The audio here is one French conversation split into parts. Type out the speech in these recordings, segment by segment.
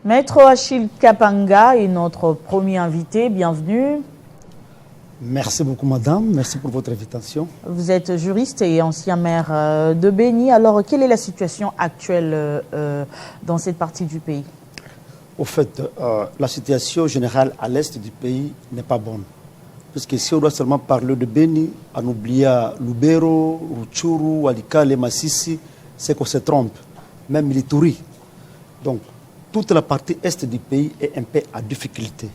Maître Achille Kapanga est notre premier invité. Bienvenue. Merci beaucoup, madame. Merci pour votre invitation. Vous êtes juriste et ancien maire de Béni. Alors, quelle est la situation actuelle dans cette partie du pays? Au fait, la situation générale à l'est du pays n'est pas bonne. Parce que si on doit seulement parler de Béni, en oubliant Lubero, Rutshuru, Walikale, Massissi, c'est qu'on se trompe. Même Milituri. Donc, toute la partie est du pays est un peu à difficulté.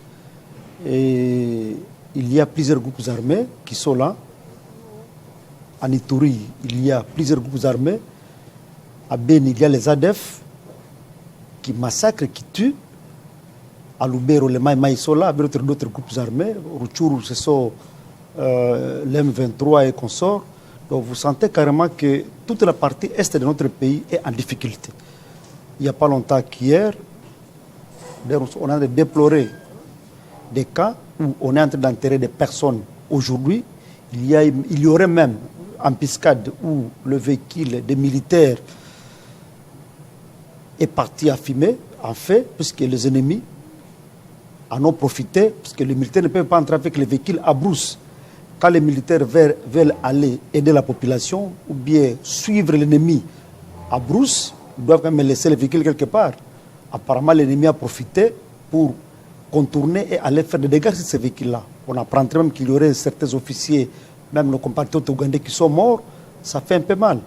Et il y a plusieurs groupes armés qui sont là. En Ituri, il y a plusieurs groupes armés. À Béni, il y a les ADF qui massacrent, qui tuent. À Lubero, les Maïmaï sont là, avec d'autres groupes armés. Rutshuru, ce sont l'M23 et consorts. Donc vous sentez carrément que toute la partie est de notre pays est en difficulté. Il n'y a pas longtemps qu'hier, on a déploré des cas où on est en train d'enterrer des personnes. Aujourd'hui, il y aurait même embuscade où le véhicule des militaires est parti à fumer, en fait, puisque les ennemis en ont profité, puisque les militaires ne peuvent pas entrer avec les véhicules à brousse. Quand les militaires veulent aller aider la population ou bien suivre l'ennemi à brousse, ils doivent quand même laisser les véhicules quelque part. Apparemment, l'ennemi a profité pour contourner et aller faire des dégâts sur ces véhicules-là. On apprend même qu'il y aurait certains officiers, même nos compatriotes ougandais qui sont morts. Ça fait un peu mal.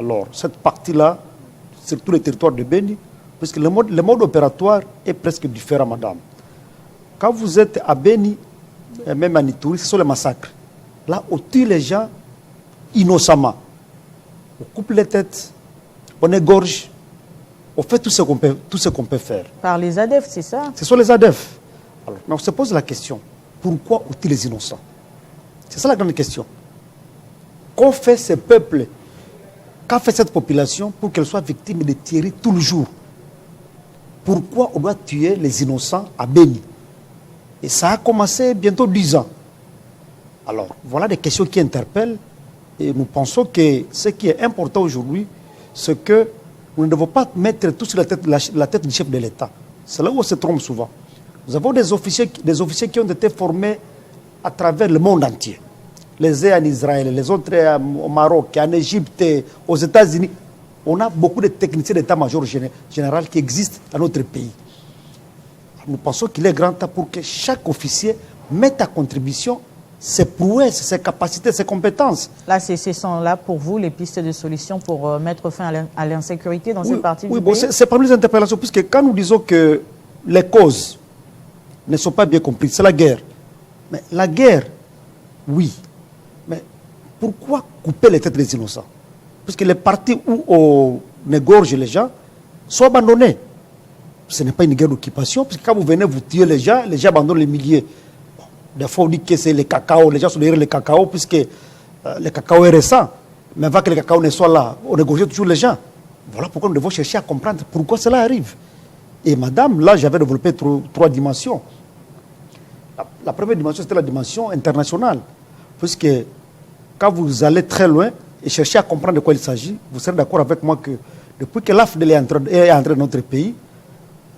Alors, cette partie-là, sur tout le territoire de Béni, parce que le mode opératoire est presque différent, madame. Quand vous êtes à Béni, et même à Ituri, ce sont les massacres. Là, on tue les gens innocemment. On coupe les têtes, on égorge, on fait tout ce qu'on peut faire. Par les ADF, c'est ça? Ce sont les ADF. Alors, mais on se pose la question, pourquoi on tue les innocents? C'est ça la grande question. Qu'ont fait ces peuples, qu'a fait cette population pour qu'elle soit victime de tirer tout le jour? Pourquoi on doit tuer les innocents à Béni? Et ça a commencé bientôt 10 ans. Alors, voilà des questions qui interpellent. Et nous pensons que ce qui est important aujourd'hui, c'est que nous ne devons pas mettre tout sur la tête du chef de l'État. C'est là où on se trompe souvent. Nous avons des officiers qui ont été formés à travers le monde entier. Les uns en Israël, les autres au Maroc, en Égypte, aux États-Unis. On a beaucoup de techniciens d'état-major général qui existent dans notre pays. Nous pensons qu'il est grand temps pour que chaque officier mette à contribution ses prouesses, ses capacités, ses compétences. Là, ce sont là pour vous les pistes de solutions pour mettre fin à l'insécurité dans cette partie du pays? Oui, c'est parmi les interpellations, puisque quand nous disons que les causes ne sont pas bien comprises, c'est la guerre. Mais la guerre, oui. Mais pourquoi couper les têtes des innocents? Puisque les parties où on égorge les gens sont abandonnés. Ce n'est pas une guerre d'occupation, puisque quand vous venez vous tuer les gens abandonnent les milliers. Bon, des fois, on dit que c'est le cacao, les gens sont derrière le cacao, puisque le cacao est récent. Mais avant que le cacao ne soit là, on égorge toujours les gens. Voilà pourquoi nous devons chercher à comprendre pourquoi cela arrive. Et madame, là, j'avais développé trois dimensions. La première dimension, c'était la dimension internationale. Puisque quand vous allez très loin et cherchez à comprendre de quoi il s'agit, vous serez d'accord avec moi que depuis que l'AFDEL est entré dans notre pays,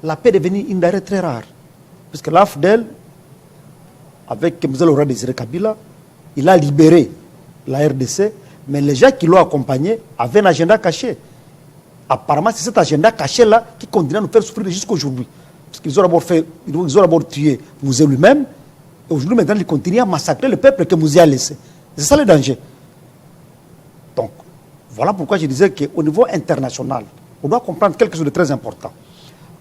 la paix est devenue une denrée très rare. Puisque l'AFDEL, avec M. Laurent Désiré Kabila, il a libéré la RDC, mais les gens qui l'ont accompagné avaient un agenda caché. Apparemment, c'est cet agenda caché-là qui continue à nous faire souffrir jusqu'à aujourd'hui. Parce qu'ils ont d'abord tué Mouzé lui-même, et aujourd'hui, maintenant, ils continuent à massacrer le peuple que Mouzé a laissé. C'est ça le danger. Donc, voilà pourquoi je disais qu'au niveau international, on doit comprendre quelque chose de très important.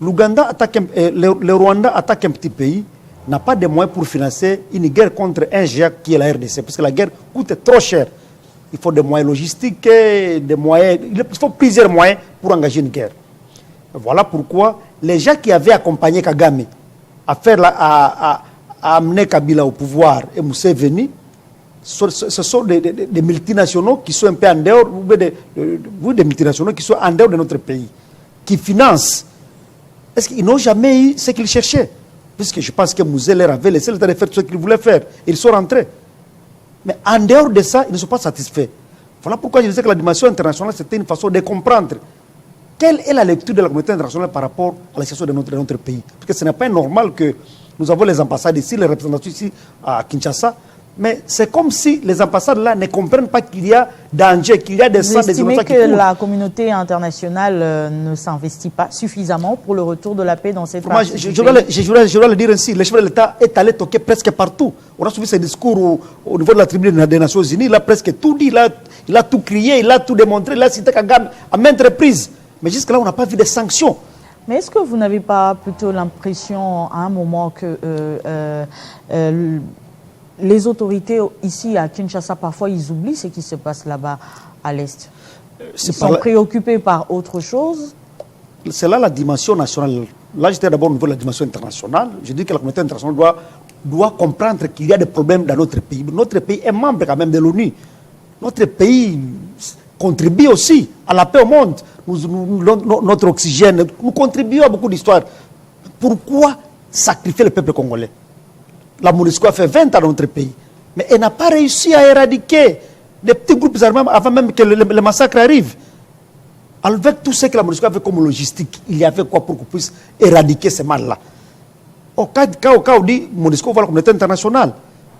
Le Rwanda attaque un petit pays, n'a pas de moyens pour financer une guerre contre un géant qui est la RDC, parce que la guerre coûte trop cher. Il faut des moyens logistiques, il faut plusieurs moyens pour engager une guerre. Voilà pourquoi les gens qui avaient accompagné Kagame à amener Kabila au pouvoir et Museveni, ce sont des multinationaux qui sont un peu en dehors, des multinationaux qui sont en dehors de notre pays, qui financent. Est-ce qu'ils n'ont jamais eu ce qu'ils cherchaient? Puisque je pense que Mouzé leur avait laissé le temps de faire ce qu'ils voulaient faire. Ils sont rentrés. Mais en dehors de ça, ils ne sont pas satisfaits. Voilà pourquoi je disais que la dimension internationale, c'était une façon de comprendre quelle est la lecture de la communauté internationale par rapport à la situation de notre pays? Parce que ce n'est pas normal que nous avons les ambassades ici, les représentants ici à Kinshasa, mais c'est comme si les ambassades là ne comprennent pas qu'il y a danger, qu'il y a des Vous sangs, des estimez innocents qui que coulent. la communauté internationale ne s'investit pas suffisamment pour le retour de la paix dans cette Moi, partie je du dois pays? le dire ainsi, le chef de l'État est allé toquer presque partout. On a suivi ses discours au niveau de la tribune des Nations Unies, il a presque tout dit, il a tout crié, il a tout démontré, il a cité Kagame à maintes reprises. Mais jusque-là, on n'a pas vu de sanctions. Mais est-ce que vous n'avez pas plutôt l'impression à un moment que les autorités ici à Kinshasa, parfois, ils oublient ce qui se passe là-bas à l'Est? Ils sont préoccupés par autre chose? C'est là la dimension nationale. Là, j'étais d'abord au niveau de la dimension internationale. Je dis que la communauté internationale doit comprendre qu'il y a des problèmes dans notre pays. Notre pays est membre quand même de l'ONU. Notre pays contribue aussi à la paix au monde. Notre oxygène, nous contribuons à beaucoup d'histoires. Pourquoi sacrifier le peuple congolais? La MONUSCO a fait 20 ans dans notre pays, mais elle n'a pas réussi à éradiquer des petits groupes armés avant même que le massacre arrive. Avec tout ce que la MONUSCO a fait comme logistique, il y avait quoi pour qu'on puisse éradiquer ces mal-là? Au cas où on dit MONUSCO voit la communauté internationale.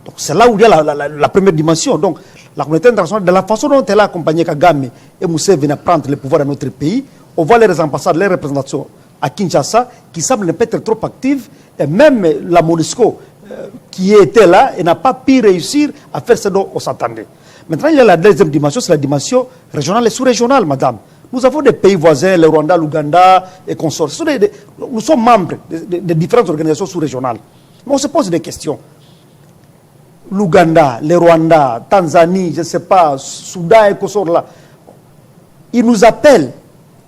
Donc c'est là où il y a la première dimension. Donc la communauté internationale, de la façon dont elle a accompagné Kagame et Moussé venir prendre le pouvoir dans notre pays, on voit les ambassades, les représentations à Kinshasa qui semblent ne pas être trop actives, et même la MONUSCO qui était là et n'a pas pu réussir à faire ce dont on s'attendait. Maintenant, il y a la deuxième dimension, c'est la dimension régionale et sous-régionale, madame. Nous avons des pays voisins, le Rwanda, l'Ouganda et consorts. Nous sommes membres de différentes organisations sous-régionales. Mais on se pose des questions. L'Ouganda, le Rwanda, Tanzanie, je ne sais pas, Soudan et consorts là, ils nous appellent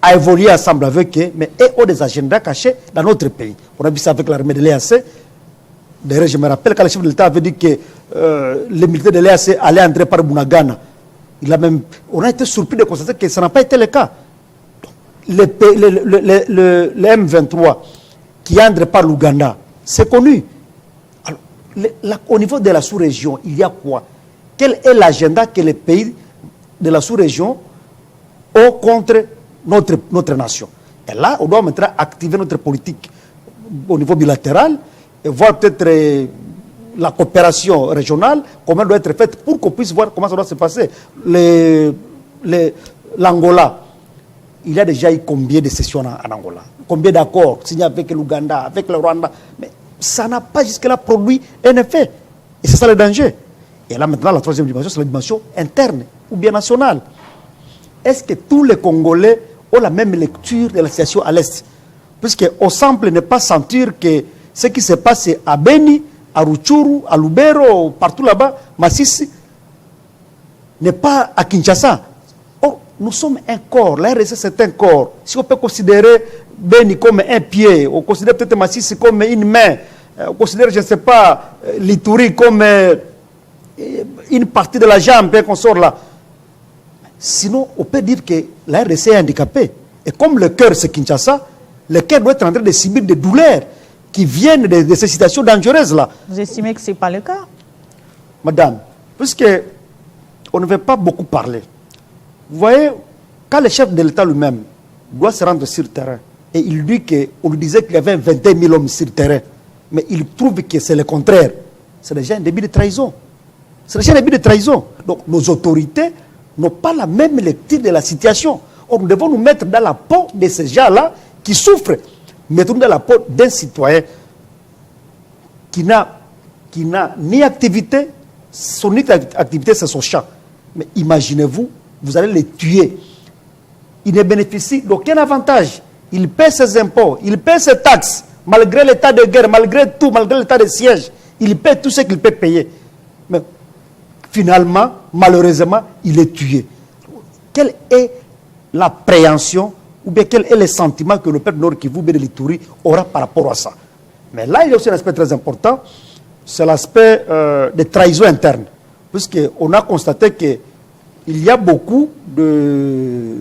à évoluer ensemble avec eux, mais ils ont des agendas cachés dans notre pays. On a vu ça avec l'armée de l'EAC. D'ailleurs, je me rappelle quand le chef de l'État avait dit que les militaires de l'EAC allaient entrer par Bunagana. On a été surpris de constater que ça n'a pas été le cas. Le M23 qui entre par l'Ouganda, c'est connu. Alors, au niveau de la sous-région, il y a quoi? Quel est l'agenda que les pays de la sous-région ont contre notre nation? Et là, on doit maintenant activer notre politique au niveau bilatéral et voir peut-être la coopération régionale, comment elle doit être faite pour qu'on puisse voir comment ça doit se passer. L'Angola, il y a déjà eu combien de sessions en Angola? Combien d'accords signés avec l'Ouganda, avec le Rwanda? Mais ça n'a pas jusque-là produit un effet. Et c'est ça le danger. Et là maintenant, la troisième dimension, c'est la dimension interne ou bien nationale. Est-ce que tous les Congolais ont la même lecture de la situation à l'Est? Puisqu'on semble ne pas sentir que ce qui se passe à Beni, à Rutshuru, à Lubero, partout là-bas, Masisi, n'est pas à Kinshasa. Oh, nous sommes un corps, la RDC c'est un corps. Si on peut considérer Beni comme un pied, on considère peut-être Masisi comme une main, on considère, je ne sais pas, l'Ituri comme une partie de la jambe, qu'on sort là. Sinon, on peut dire que la RDC est handicapée. Et comme le cœur c'est Kinshasa, le cœur doit être en train de subir des douleurs qui viennent de ces situations dangereuses là. Vous estimez que ce n'est pas le cas? Madame, puisque on ne veut pas beaucoup parler. Vous voyez, quand le chef de l'État lui-même doit se rendre sur le terrain, et il dit qu'on lui disait qu'il y avait 21 000 hommes sur le terrain, mais il trouve que c'est le contraire, c'est déjà un début de trahison. C'est déjà un début de trahison. Donc nos autorités n'ont pas la même lecture de la situation. Or, nous devons nous mettre dans la peau de ces gens-là qui souffrent. Mettons-nous dans la peau d'un citoyen qui n'a ni activité, son unique activité c'est son champ. Mais imaginez-vous, vous allez les tuer. Il ne bénéficie d'aucun avantage. Il paie ses impôts, il paie ses taxes, malgré l'état de guerre, malgré tout, malgré l'état de siège. Il paie tout ce qu'il peut payer. Mais finalement, malheureusement, il est tué. Quelle est l'appréhension ou bien quel est le sentiment que le peuple Nord Kivu de l'Ituri aura par rapport à ça? Mais là, il y a aussi un aspect très important, c'est l'aspect de trahison interne. Puisqu'on a constaté qu'il y a beaucoup de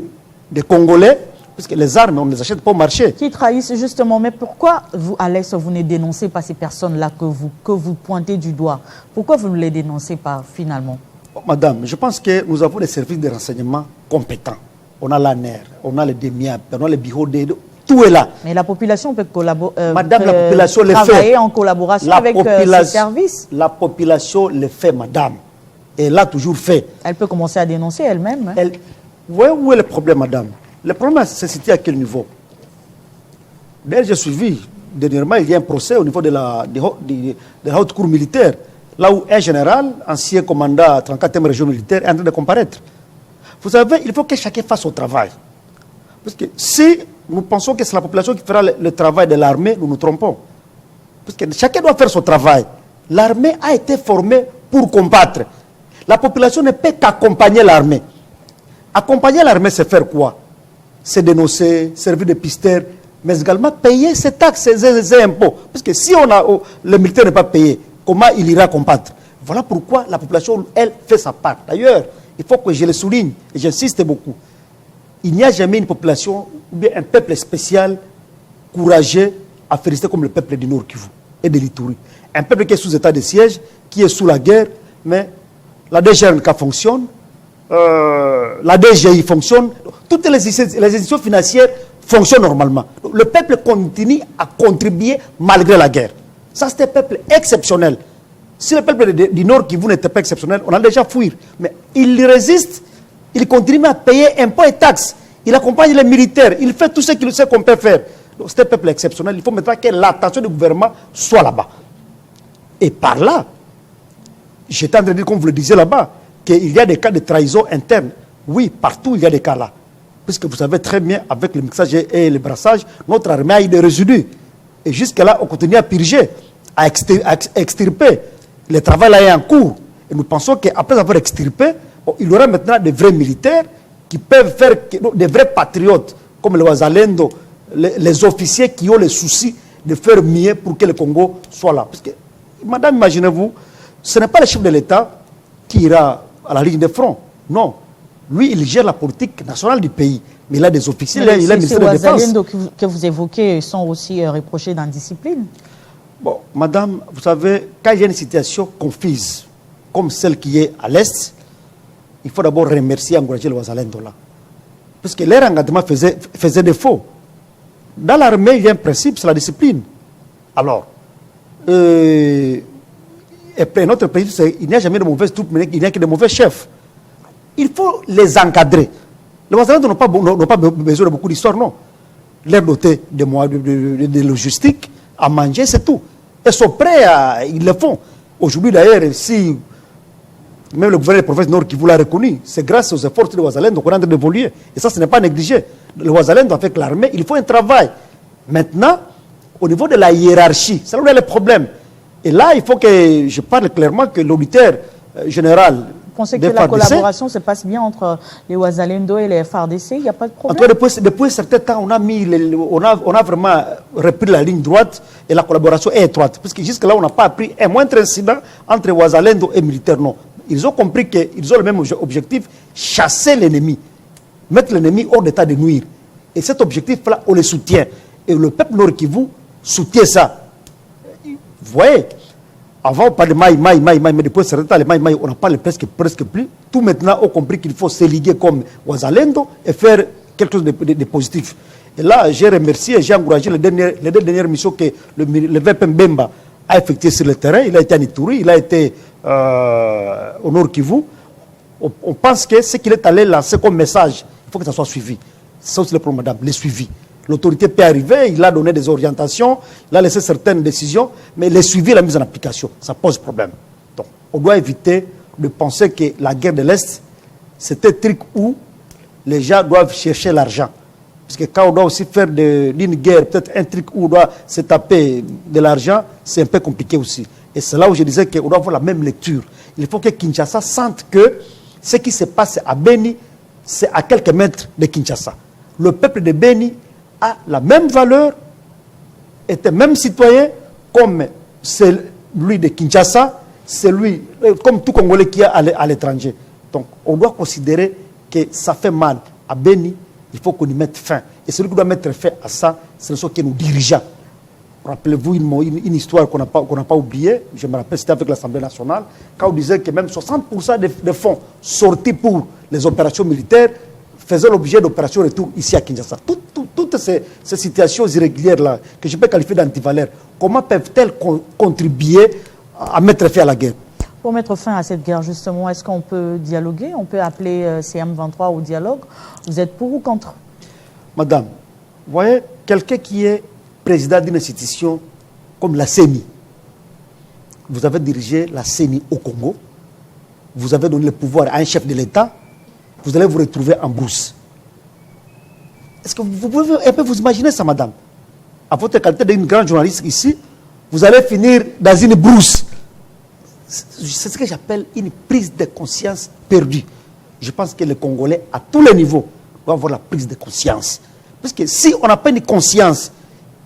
Congolais, puisque les armes, on ne les achète pas au marché. Qui trahissent justement. Mais pourquoi, vous, à l'Est, vous ne dénoncez pas ces personnes-là que vous pointez du doigt? Pourquoi vous ne les dénoncez pas finalement? Madame, je pense que nous avons des services de renseignement compétents. on a l'ANER, on a les DEMIAP, on a les bureaux de... Tout est là. Mais la population peut collaborer, madame, la population le travailler fait. en collaboration avec ces services. La population le fait, madame. Elle l'a toujours fait. Elle peut commencer à dénoncer elle-même. Hein. Où est le problème, madame? Le problème, c'est situé à quel niveau? D'ailleurs, j'ai suivi, dernièrement, il y a un procès au niveau de la haute cour militaire, là où un général, ancien commandant 34e région militaire, est en train de comparaître. Vous savez, il faut que chacun fasse son travail. Parce que si nous pensons que c'est la population qui fera le travail de l'armée, nous nous trompons. Parce que chacun doit faire son travail. L'armée a été formée pour combattre. La population ne peut qu'accompagner l'armée. Accompagner l'armée, c'est faire quoi? C'est dénoncer, servir de pisteur, mais également payer ses taxes, ses impôts. Parce que si le militaire n'est pas payé, comment il ira combattre? Voilà pourquoi la population, elle, fait sa part. D'ailleurs, il faut que je le souligne, et j'insiste beaucoup. Il n'y a jamais une population, ou bien un peuple spécial, courageux, à féliciter comme le peuple du Nord Kivu et de l'Ituri. Un peuple qui est sous état de siège, qui est sous la guerre, mais la DGRNK fonctionne, la DGI fonctionne, toutes les institutions financières fonctionnent normalement. Le peuple continue à contribuer malgré la guerre. Ça, c'est un peuple exceptionnel. Si le peuple du Nord Kivu n'était pas exceptionnel, on a déjà fui. Mais il résiste, il continue à payer impôts et taxes. Il accompagne les militaires, il fait tout ce qu'il sait qu'on peut faire. C'est un peuple exceptionnel. Il faut maintenant que l'attention du gouvernement soit là-bas. Et par là, j'étais en train de dire, comme vous le disiez là-bas, qu'il y a des cas de trahison interne. Oui, partout il y a des cas là. Puisque vous savez très bien, avec le mixage et le brassage, notre armée a eu des résidus. Et jusque-là, on continue à purger, à extirper. Le travail là est en cours. Et nous pensons qu'après avoir extirpé, il y aura maintenant des vrais militaires qui peuvent faire, des vrais patriotes, comme les Wazalendo, les officiers qui ont le souci de faire mieux pour que le Congo soit là. Parce que, madame, imaginez-vous, ce n'est pas le chef de l'État qui ira à la ligne de front. Non. Lui, il gère la politique nationale du pays. Mais il a des officiers, il a le ministère de la Défense. Les Wazalendo que vous évoquez sont aussi reprochés d'indiscipline. Bon, madame, vous savez, quand il y a une situation confuse, comme celle qui est à l'Est, il faut d'abord remercier et encourager les Wazalendo là. Parce que leur engagement faisait défaut. Dans l'armée, il y a un principe, c'est la discipline. Alors, et puis notre principe, c'est qu'il n'y a jamais de mauvaises troupes, mais il n'y a que de mauvais chefs. Il faut les encadrer. Les Wazalendo n'ont pas besoin de beaucoup d'histoire, non. Leur doter de logistique, à manger, c'est tout. Ils sont prêts, ils le font. Aujourd'hui, d'ailleurs, si même le gouverneur de la province Nord qui vous l'a reconnu, c'est grâce aux efforts de Wazalendo qu'on est en train d'évoluer. Et ça, ce n'est pas négligé. Le Wazalendo avec l'armée, il faut un travail. Maintenant, au niveau de la hiérarchie, c'est là où il y a le problème. Et là, il faut que je parle clairement que l'auditeur général. Vous pensez que la collaboration se passe bien entre les Wazalendo et les FARDC? Il n'y a pas de problème? Depuis un certain temps, on a vraiment repris la ligne droite et la collaboration est étroite. Parce que jusque-là, on n'a pas appris un moindre incident entre Wazalendo et militaires. Non. Ils ont compris qu'ils ont le même objectif, chasser l'ennemi, mettre l'ennemi hors d'état de nuire. Et cet objectif-là, on le soutient. Et le peuple Nord Kivu soutient ça. Vous voyez, avant on parlait de maï, mais depuis un certain temps, les maï, on n'en parle presque plus. Tout maintenant, on a compris qu'il faut se liguer comme Wazalendo et faire quelque chose de positif. Et là, j'ai remercié, j'ai encouragé les deux dernières missions que le VP Mbemba a effectuées sur le terrain. Il a été à Ituri, il a été au Nord Kivu. On pense que ce qu'il est allé lancer comme message, il faut que ça soit suivi. C'est ça aussi le problème, madame, le suivi. L'autorité peut arriver, il a donné des orientations, il a laissé certaines décisions, mais le suivi et la mise en application, ça pose problème. Donc, on doit éviter de penser que la guerre de l'Est, c'est un truc où les gens doivent chercher l'argent. Parce que quand on doit aussi faire d'une guerre, peut-être un truc où on doit se taper de l'argent, c'est un peu compliqué aussi. Et c'est là où je disais qu'on doit avoir la même lecture. Il faut que Kinshasa sente que ce qui se passe à Beni, c'est à quelques mètres de Kinshasa. Le peuple de Beni a la même valeur, est le même citoyen comme celui de Kinshasa, comme tout Congolais qui est à l'étranger. Donc on doit considérer que ça fait mal à Beni, il faut qu'on y mette fin. Et celui qui doit mettre fin à ça, c'est ce qui est nos dirigeants. Rappelez-vous une histoire qu'on n'a pas oubliée, je me rappelle, c'était avec l'Assemblée nationale, quand on disait que même 60% des fonds sortis pour les opérations militaires faisaient l'objet d'opérations retour ici à Kinshasa. Toutes ces situations irrégulières-là, que je peux qualifier d'antivaleurs, comment peuvent-elles contribuer à mettre fin à la guerre? Pour mettre fin à cette guerre, justement, est-ce qu'on peut dialoguer? On peut appeler CM23 au dialogue? Vous êtes pour ou contre? Madame, vous voyez, quelqu'un qui est président d'une institution comme la CENI, vous avez dirigé la CENI au Congo, vous avez donné le pouvoir à un chef de l'État, vous allez vous retrouver en brousse. Est-ce que vous pouvez un peu vous imaginer ça, madame? À votre qualité d'une grande journaliste ici, vous allez finir dans une brousse. C'est ce que j'appelle une prise de conscience perdue. Je pense que les Congolais, à tous les niveaux, doivent avoir la prise de conscience. Parce que si on n'a pas une conscience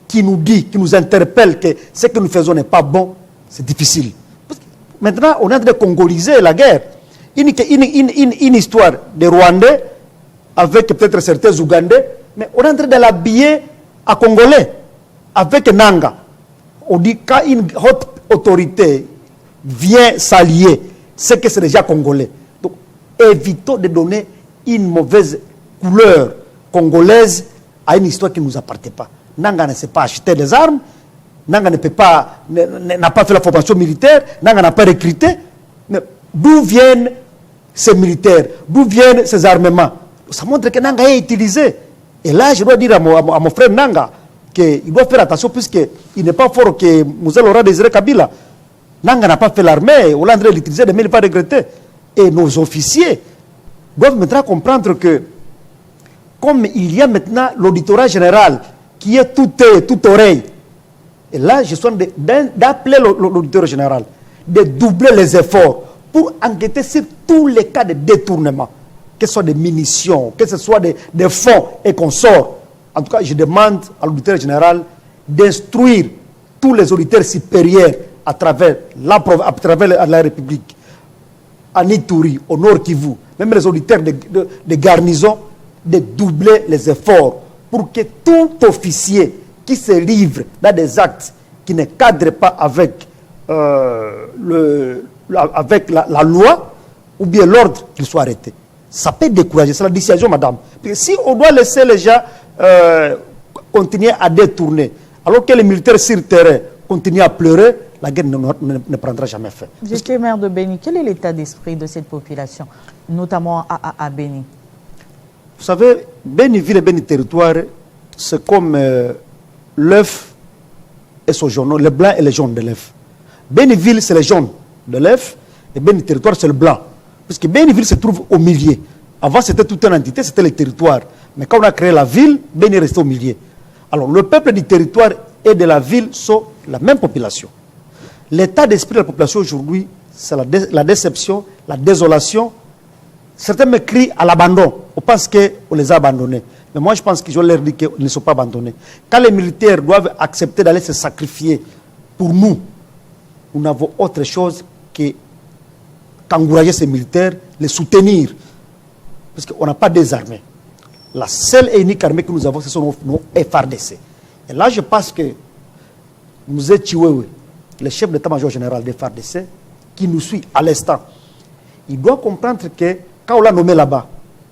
qui nous dit, qui nous interpelle que ce que nous faisons n'est pas bon, c'est difficile. Parce que maintenant, on est en train de congoliser la guerre. Une histoire de Rwandais avec peut-être certains Ougandais, mais on est en train de l'habiller à Congolais avec Nanga. On dit quand une haute autorité vient s'allier, c'est que c'est déjà Congolais. Donc, évitons de donner une mauvaise couleur congolaise à une histoire qui ne nous appartient pas. Nanga ne sait pas acheter des armes, Nanga n'a pas fait la formation militaire, Nanga n'a pas recruté. Mais d'où viennent ces militaires? D'où viennent ces armements? Ça montre que Nanga est utilisé. Et là, je dois dire à mon frère Nanga qu'il doit faire attention puisqu'il n'est pas fort que Moussa Laurent Désiré Kabila. Nanga n'a pas fait l'armée, on l'a l'utiliser, mais il n'est pas regretté. Et nos officiers doivent maintenant comprendre que, comme il y a maintenant l'auditorat général qui est tout œil, toute oreille, et là, je suis d'appeler l'auditeur général, de doubler les efforts pour enquêter sur tous les cas de détournement, que ce soit des munitions, que ce soit des fonds et consorts. En tout cas, je demande à l'auditeur général d'instruire tous les auditeurs supérieurs à travers la République, en Ituri, au Nord Kivu, même les auditeurs de garnison, de doubler les efforts pour que tout officier qui se livre dans des actes qui ne cadrent pas avec, avec la loi ou bien l'ordre, qu'il soit arrêté. Ça peut décourager, c'est la dissuasion, madame. Parce que si on doit laisser les gens continuer à détourner, alors que les militaires sur le terrain continuent à pleurer, la guerre ne prendra jamais fin. Vous étiez maire de Beni. Quel est l'état d'esprit de cette population, notamment à Beni? Vous savez, Beni-Ville et Beni-Territoire, c'est comme l'œuf et son jaune, le blanc et le jaune de l'œuf. Beni-Ville, c'est le jaune de l'œuf, et Beni-Territoire, c'est le blanc. Parce que Beni-Ville se trouve au milieu. Avant, c'était toute une entité, c'était le territoire. Mais quand on a créé la ville, Beni est resté au milieu. Alors, le peuple du territoire et de la ville sont la même population. L'état d'esprit de la population aujourd'hui, c'est la déception, la désolation. Certains me crient à l'abandon. On pense qu'on les a abandonnés. Mais moi, je pense que je leur dis qu'ils ne sont pas abandonnés. Quand les militaires doivent accepter d'aller se sacrifier pour nous, nous n'avons autre chose qu'encourager ces militaires, les soutenir. Parce qu'on n'a pas des armées. La seule et unique armée que nous avons, ce sont nos FARDC. Et là, je pense que nous étions le chef d'état-major général des FARDC, qui nous suit à l'instant. Il doit comprendre que quand on l'a nommé là-bas,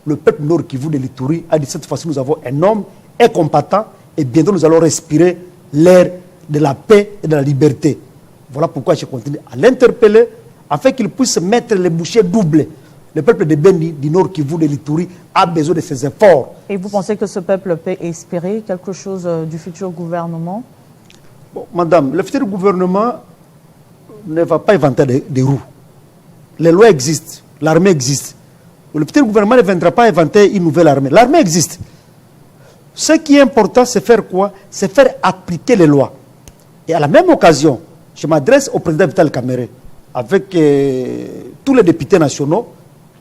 le peuple nord Kivu de l'Ituri a dit cette fois-ci nous avons un homme incombattant et bientôt nous allons respirer l'air de la paix et de la liberté. Voilà pourquoi je continue à l'interpeller afin qu'il puisse mettre les bouchées doubles. Le peuple de Beni, du nord Kivu de l'Ituri, a besoin de ses efforts. Et vous pensez que ce peuple peut espérer quelque chose du futur gouvernement? Bon, madame, le futur gouvernement ne va pas inventer des roues. Les lois existent, l'armée existe. Le futur gouvernement ne viendra pas inventer une nouvelle armée. L'armée existe. Ce qui est important, c'est faire quoi? C'est faire appliquer les lois. Et à la même occasion, je m'adresse au président Vital Kamerhe avec tous les députés nationaux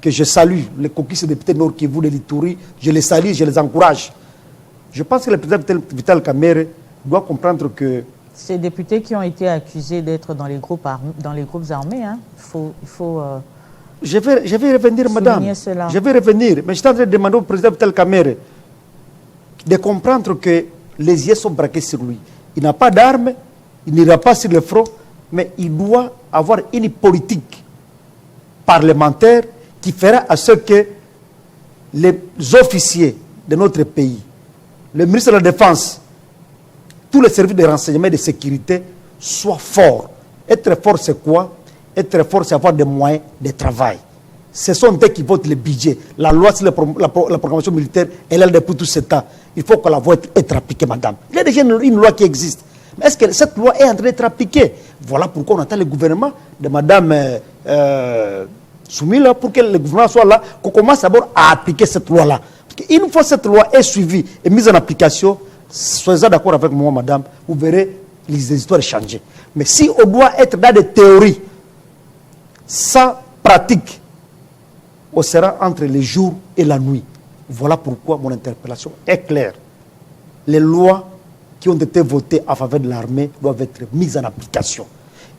que je salue, les coquilles députés Nord Kivu de l'Ituri, je les salue, je les encourage. Je pense que le président Vital Kamerhe doit comprendre que ces députés qui ont été accusés d'être dans les groupes armés, hein, il faut je vais revenir, madame. Cela. Je vais revenir. Mais je suis en train de demander au président Vital Kamerhe de comprendre que les yeux sont braqués sur lui. Il n'a pas d'armes, il n'ira pas sur le front, mais il doit avoir une politique parlementaire qui fera à ce que les officiers de notre pays, le ministre de la Défense, tous les services de renseignement et de sécurité soient forts. Être fort, c'est quoi? Être fort, c'est avoir des moyens de travail. Ce sont eux qui votent le budget. La loi sur la programmation militaire, elle est depuis tout ce temps. Il faut que la loi être appliquée, madame. Il y a déjà une loi qui existe. Mais est-ce que cette loi est en train d'être appliquée? Voilà pourquoi on attend le gouvernement de madame Soumila pour que le gouvernement soit là, qu'on commence d'abord à appliquer cette loi-là. Une fois cette loi est suivie et mise en application, soyez d'accord avec moi, madame, vous verrez les histoires changer. Mais si on doit être dans des théories, sans pratique, on sera entre les jours et la nuit. Voilà pourquoi mon interpellation est claire. Les lois qui ont été votées en faveur de l'armée doivent être mises en application.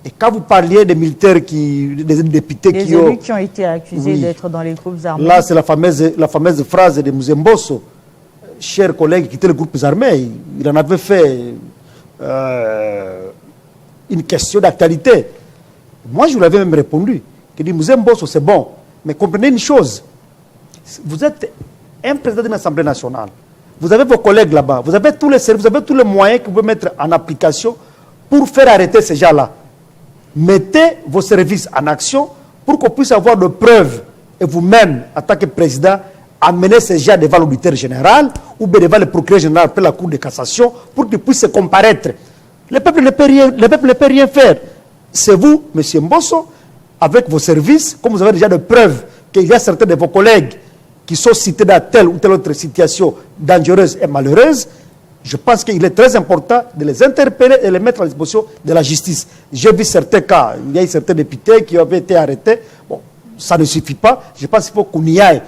Et quand vous parliez des militaires, des députés des élus qui ont été accusés d'être dans les groupes armés. Là, c'est la fameuse phrase de Muzemboso, cher collègue qui était les groupes armés. Il en avait fait une question d'actualité. Moi, je lui avais même répondu. Il dit, Muzemboso, c'est bon. Mais comprenez une chose. Vous êtes un président d'une Assemblée nationale. Vous avez vos collègues là-bas. Vous avez tous les services, vous avez tous les moyens que vous pouvez mettre en application pour faire arrêter ces gens-là. Mettez vos services en action pour qu'on puisse avoir de preuves et vous-même, en tant que président, amener ces gens devant l'auditeur général ou bien devant le procureur général après la Cour de cassation pour qu'ils puissent se comparaître. Le peuple ne peut rien faire. C'est vous, M. Mbosso, avec vos services, comme vous avez déjà de preuves qu'il y a certains de vos collègues qui sont cités dans telle ou telle autre situation dangereuse et malheureuse, je pense qu'il est très important de les interpeller et les mettre à disposition de la justice. J'ai vu certains cas, il y a eu certains députés qui avaient été arrêtés. Bon, ça ne suffit pas. Je pense qu'il faut qu'on y aille.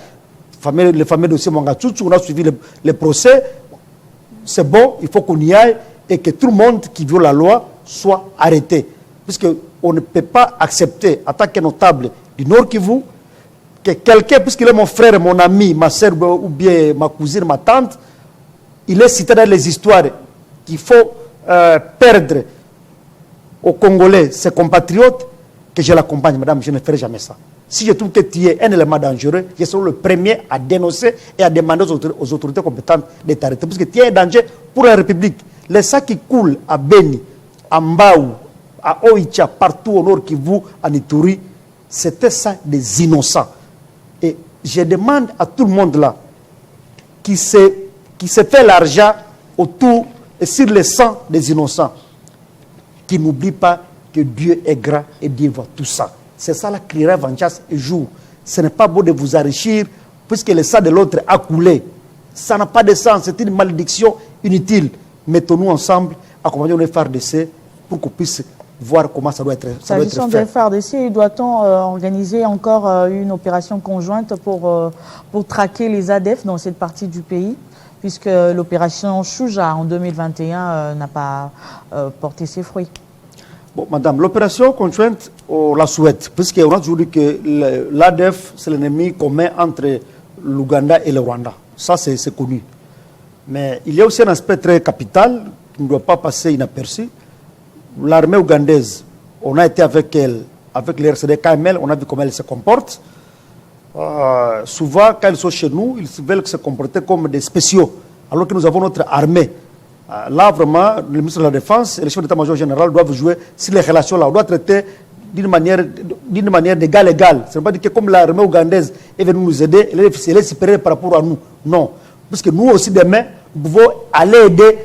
Le fameux dossier Mwangatsutu, on a suivi les procès. C'est bon, il faut qu'on y aille et que tout le monde qui viole la loi soit arrêté. Puisqu'on ne peut pas accepter, en tant que notable du Nord Kivu, que quelqu'un, puisqu'il est mon frère, mon ami, ma soeur ou bien ma cousine, ma tante, il est cité dans les histoires qu'il faut perdre aux Congolais, ses compatriotes, que je l'accompagne. Madame, je ne ferai jamais ça. Si je trouve que tu es un élément dangereux, je serai le premier à dénoncer et à demander aux autorités compétentes de t'arrêter. Parce que tu es un danger pour la République. Les sacs qui coulent à Beni, à Mbaou, à Oicha, partout au nord Kivu, à Ituri, c'était ça des innocents. Et je demande à tout le monde là, qui se fait l'argent autour et sur le sang des innocents, qui n'oublie pas que Dieu est grand et Dieu voit tout ça. C'est ça la criera vengeance et jour. Ce n'est pas beau de vous enrichir puisque le sang de l'autre a coulé. Ça n'a pas de sens, c'est une malédiction inutile. Mettons-nous ensemble, accompagnons les FARDC pour qu'on puisse voir comment ça doit être fait. S'agissant des FARDC, doit-on organiser encore une opération conjointe pour traquer les ADF dans cette partie du pays, puisque l'opération Chouja en 2021 n'a pas porté ses fruits? Bon, madame, l'opération conjointe, on la souhaite, puisqu'on a toujours dit que l'ADF, c'est l'ennemi commun entre l'Ouganda et le Rwanda. Ça, c'est connu. Mais il y a aussi un aspect très capital qui ne doit pas passer inaperçu. L'armée ougandaise, on a été avec elle, avec les RCD KML, on a vu comment elle se comporte. Souvent, quand ils sont chez nous, ils veulent se comporter comme des spéciaux, alors que nous avons notre armée. Là, vraiment, le ministre de la Défense et le chef d'état-major général doivent jouer sur les relations-là. On doit traiter d'une manière d'égal à égal. Ce n'est pas dire que comme l'armée ougandaise est venue nous aider, elle est supérieure par rapport à nous. Non. Parce que nous aussi, demain, nous pouvons aller aider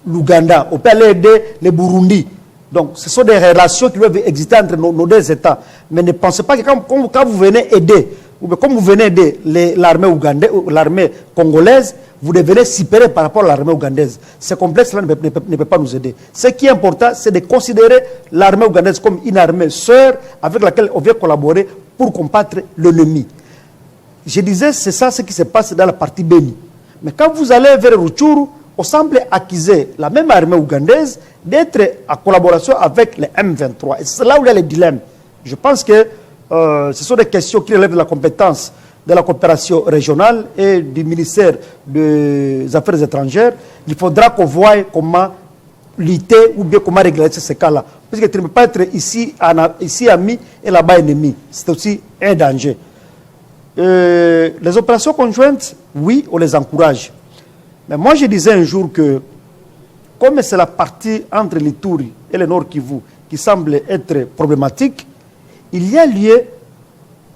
l'Ouganda, on peut aller aider le Burundi. Donc, ce sont des relations qui doivent exister entre nos deux États. Mais ne pensez pas que quand vous venez aider, ou comme vous venez aider l'armée ougandaise, l'armée congolaise, vous devenez supérieur par rapport à l'armée ougandaise. Ce complexe-là ne peut pas nous aider. Ce qui est important, c'est de considérer l'armée ougandaise comme une armée sœur avec laquelle on vient collaborer pour combattre l'ennemi. Je disais, c'est ça ce qui se passe dans la partie Beni. Mais quand vous allez vers Rutshuru, on semble accuser la même armée ougandaise d'être en collaboration avec les M23. Et c'est là où il y a le dilemme. Je pense que ce sont des questions qui relèvent de la compétence de la coopération régionale et du ministère des Affaires étrangères. Il faudra qu'on voie comment lutter ou bien comment régler ces cas-là. Parce que tu ne peux pas être ici ami et là-bas ennemi. C'est aussi un danger. Les opérations conjointes, oui, on les encourage. Mais moi, je disais un jour que, comme c'est la partie entre l'Ituri et le Nord Kivu qui semble être problématique, il y a lieu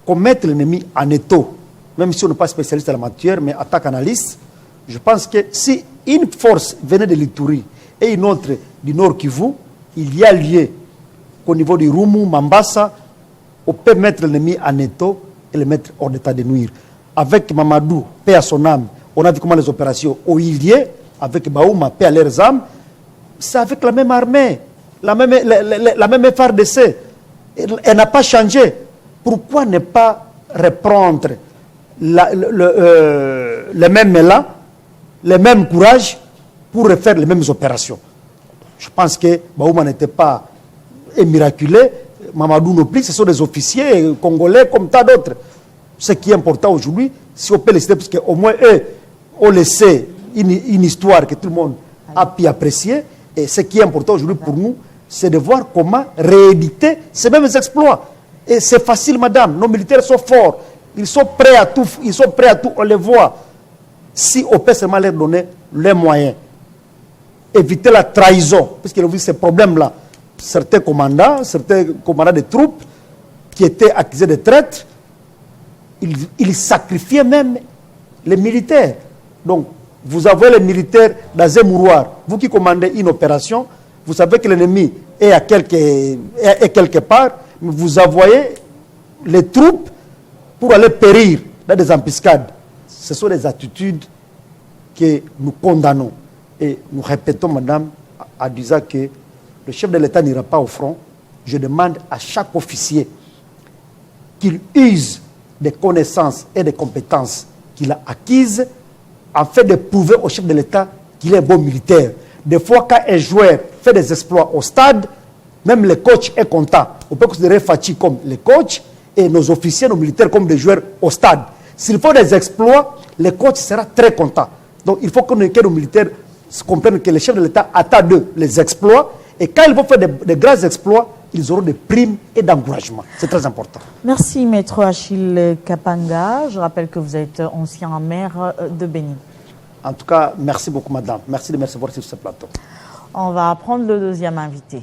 qu'on mette l'ennemi en étau. Même si on n'est pas spécialiste en la matière, mais en tant qu'analyste, je pense que si une force venait de l'Ituri et une autre du Nord Kivu, il y a lieu qu'au niveau du Rumu, Mambasa, on peut mettre l'ennemi en étau et le mettre hors d'état de nuire. Avec Mamadou, paix à son âme, on a vu comment les opérations ont eu lieu, avec Baouma, paix à leurs âmes, c'est avec la même armée, la même FARDC. Elle n'a pas changé. Pourquoi ne pas reprendre le même élan, le même courage pour refaire les mêmes opérations? Je pense que Baouma n'était pas miraculé, Mamadou non plus, ce sont des officiers congolais comme tant d'autres. Ce qui est important aujourd'hui, si on peut les citer, parce qu'au moins eux ont laissé une histoire que tout le monde a pu apprécier. Et ce qui est important aujourd'hui pour nous, c'est de voir comment rééditer ces mêmes exploits. Et c'est facile, madame. Nos militaires sont forts. Ils sont prêts à tout. Ils sont prêts à tout. On les voit. Si on peut seulement leur donner les moyens. Éviter la trahison. Parce qu'il y a eu ces problèmes-là. Certains commandants de troupes qui étaient accusés de traître, ils sacrifiaient même les militaires. Donc, vous avez les militaires dans un mouroir. Vous qui commandez une opération, vous savez que l'ennemi est quelque part, mais vous envoyez les troupes pour aller périr dans des embuscades. Ce sont des attitudes que nous condamnons. Et nous répétons, madame, à Dusa, que le chef de l'État n'ira pas au front. Je demande à chaque officier qu'il use des connaissances et des compétences qu'il a acquises en fait de prouver au chef de l'État qu'il est un bon militaire. Des fois, quand un joueur fait des exploits au stade, même le coach est content. On peut considérer Fachi comme le coach et nos officiers, nos militaires comme des joueurs au stade. S'il faut des exploits, le coach sera très content. Donc il faut que nos militaires comprennent que le chef de l'État attend d'eux les exploits. Et quand ils vont faire des grands exploits, ils auront des primes et d'encouragement. C'est très important. Merci, Maître Achille Kapanga. Je rappelle que vous êtes ancien maire de Bénin. En tout cas, merci beaucoup, madame. Merci de me recevoir sur ce plateau. On va prendre le deuxième invité.